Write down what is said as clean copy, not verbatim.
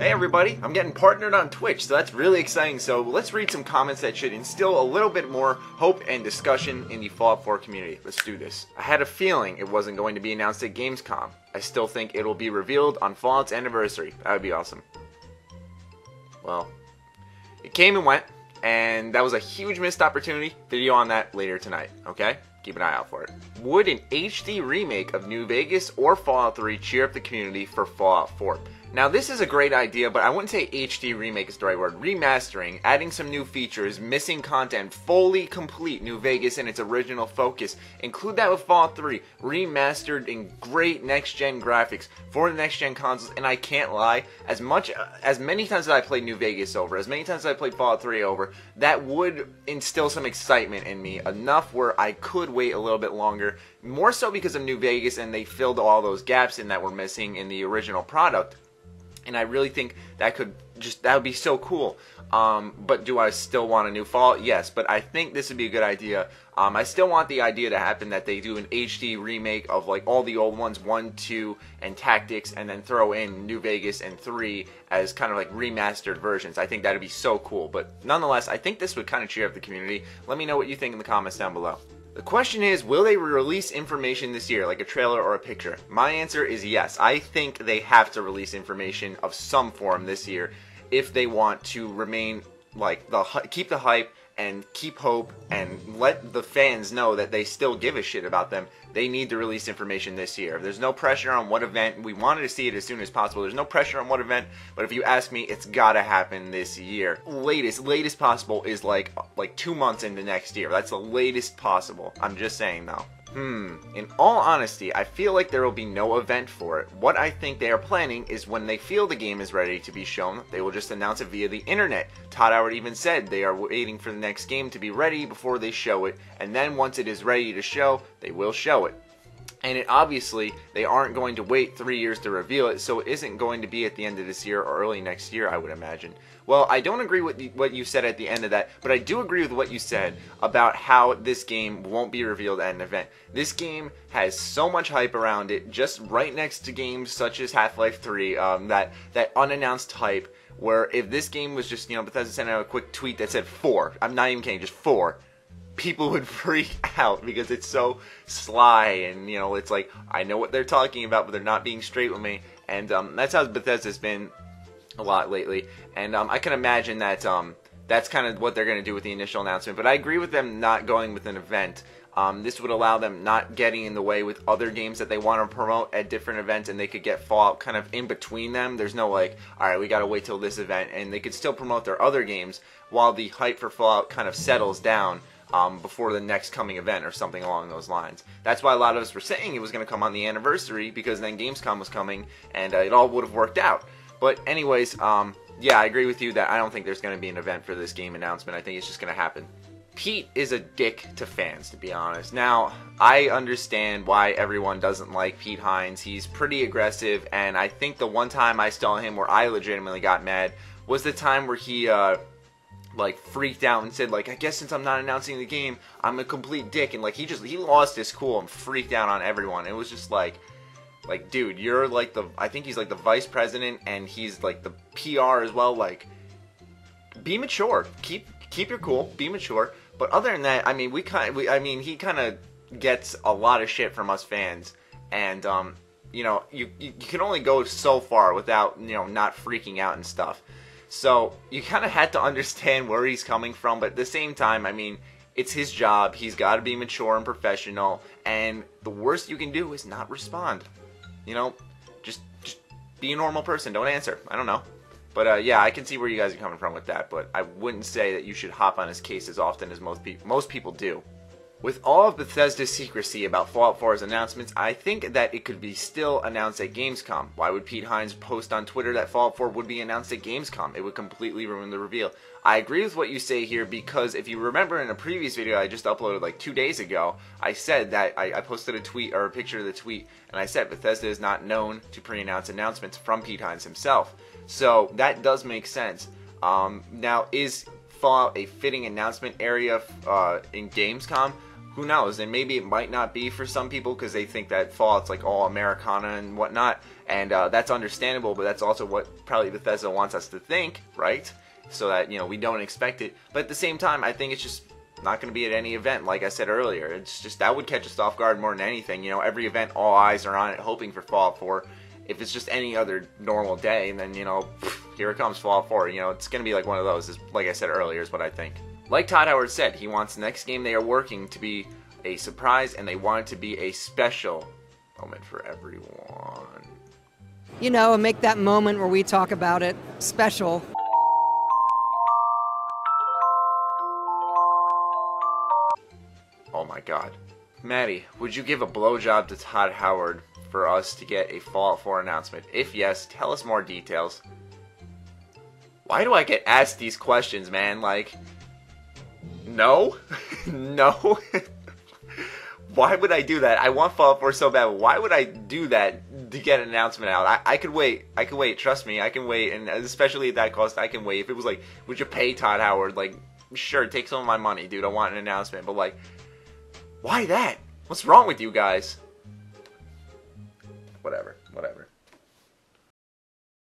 Hey everybody, I'm getting partnered on Twitch, so that's really exciting. So let's read some comments that should instill a little bit more hope and discussion in the Fallout 4 community. Let's do this. I had a feeling it wasn't going to be announced at Gamescom. I still think it'll be revealed on Fallout's anniversary. That would be awesome. Well, it came and went, and that was a huge missed opportunity. Video on that later tonight, okay? Keep an eye out for it. Would an HD remake of New Vegas or Fallout 3 cheer up the community for Fallout 4? Now this is a great idea, but I wouldn't say HD remake is the right word. Remastering, adding some new features, missing content, fully complete New Vegas in its original focus. Include that with Fallout 3, remastered in great next-gen graphics for the next-gen consoles. And I can't lie, as many times as I played New Vegas over, as many times as I played Fallout 3 over, that would instill some excitement in me, enough where I could wait a little bit longer. More so because of New Vegas, and they filled all those gaps in that were missing in the original product. And I really think that would be so cool. But do I still want a new Fallout? Yes, but I think this would be a good idea. I still want the idea to happen that they do an HD remake of like all the old ones, 1, 2, and Tactics, and then throw in New Vegas and 3 as kind of like remastered versions. I think that would be so cool. But nonetheless, I think this would kind of cheer up the community. Let me know what you think in the comments down below. The question is, will they release information this year, like a trailer or a picture? My answer is yes. I think they have to release information of some form this year if they want to remain, like, keep the hype and keep hope and let the fans know that they still give a shit about them. They need to release information this year. There's no pressure on what event. We wanted to see it as soon as possible. There's no pressure on what event, but if you ask me, it's gotta happen this year. Latest possible is like 2 months into next year. That's the latest possible. I'm just saying though. In all honesty, I feel like there will be no event for it. What I think they are planning is when they feel the game is ready to be shown, they will just announce it via the internet. Todd Howard even said they are waiting for the next game to be ready before they show it, and then once it is ready to show, they will show it. And obviously, they aren't going to wait 3 years to reveal it, so it isn't going to be at the end of this year or early next year, I would imagine. Well, I don't agree with what you said at the end of that, but I do agree with what you said about how this game won't be revealed at an event. This game has so much hype around it, just right next to games such as Half-Life 3, that unannounced hype, where if this game was just, Bethesda sent out a quick tweet that said 4, I'm not even kidding, just 4, people would freak out because it's so sly and, it's like, I know what they're talking about, but they're not being straight with me. And that's how Bethesda's been a lot lately. And I can imagine that that's kind of what they're going to do with the initial announcement. But I agree with them not going with an event. This would allow them not getting in the way with other games that they want to promote at different events, and they could get Fallout kind of in between them. There's no like, alright, we got to wait till this event, and they could still promote their other games while the hype for Fallout kind of settles down. Before the next coming event or something along those lines. That's why a lot of us were saying it was going to come on the anniversary, because then Gamescom was coming and it all would have worked out. But anyways, yeah, I agree with you that I don't think there's going to be an event for this game announcement. I think it's just going to happen. Pete is a dick to fans, to be honest. Now, I understand why everyone doesn't like Pete Hines. He's pretty aggressive, and I think the one time I saw him where I legitimately got mad was the time where he like freaked out and said, like, I guess since I'm not announcing the game, I'm a complete dick, and like he lost his cool and freaked out on everyone. It was just like dude, you're like I think he's like the vice president and he's like the PR as well. Like, be mature, keep your cool, be mature. But other than that, I mean, he kind of gets a lot of shit from us fans, and you can only go so far without not freaking out and stuff. So you kind of had to understand where he's coming from, but at the same time, I mean, it's his job. He's got to be mature and professional, and the worst you can do is not respond. Just be a normal person. Don't answer. I don't know. But yeah, I can see where you guys are coming from with that, but I wouldn't say that you should hop on his case as often as most people do. With all of Bethesda's secrecy about Fallout 4's announcements, I think that it could be still announced at Gamescom. Why would Pete Hines post on Twitter that Fallout 4 would be announced at Gamescom? It would completely ruin the reveal. I agree with what you say here, because if you remember in a previous video I just uploaded like 2 days ago, I said that I posted a tweet or a picture of the tweet, and I said Bethesda is not known to pre-announce announcements from Pete Hines himself. So that does make sense. Now, is Fallout a fitting announcement area in Gamescom? who knows? And maybe it might not be for some people because they think that Fallout's like all Americana and whatnot, and that's understandable. But that's also what probably Bethesda wants us to think, right? So that, you know, we don't expect it. But at the same time, I think it's just not going to be at any event. Like I said earlier, it's just that would catch us off guard more than anything. You know, every event, all eyes are on it, hoping for Fallout 4. If it's just any other normal day, then, you know, here it comes, Fallout 4. You know, it's going to be like one of those, like I said earlier, is what I think. Like Todd Howard said, he wants the next game they are working to be a surprise, and they want it to be a special moment for everyone. You know, and make that moment where we talk about it special. Oh my god. Maddie, would you give a blowjob to Todd Howard for us to get a Fallout 4 announcement? If yes, tell us more details. Why do I get asked these questions, man? Like, no? No? Why would I do that? I want Fallout 4 so bad. Why would I do that to get an announcement out? I could wait. I could wait. Trust me, I can wait. And especially at that cost, I can wait. If it was like, would you pay Todd Howard? Like, sure, take some of my money, dude. I want an announcement. But like, why that? What's wrong with you guys?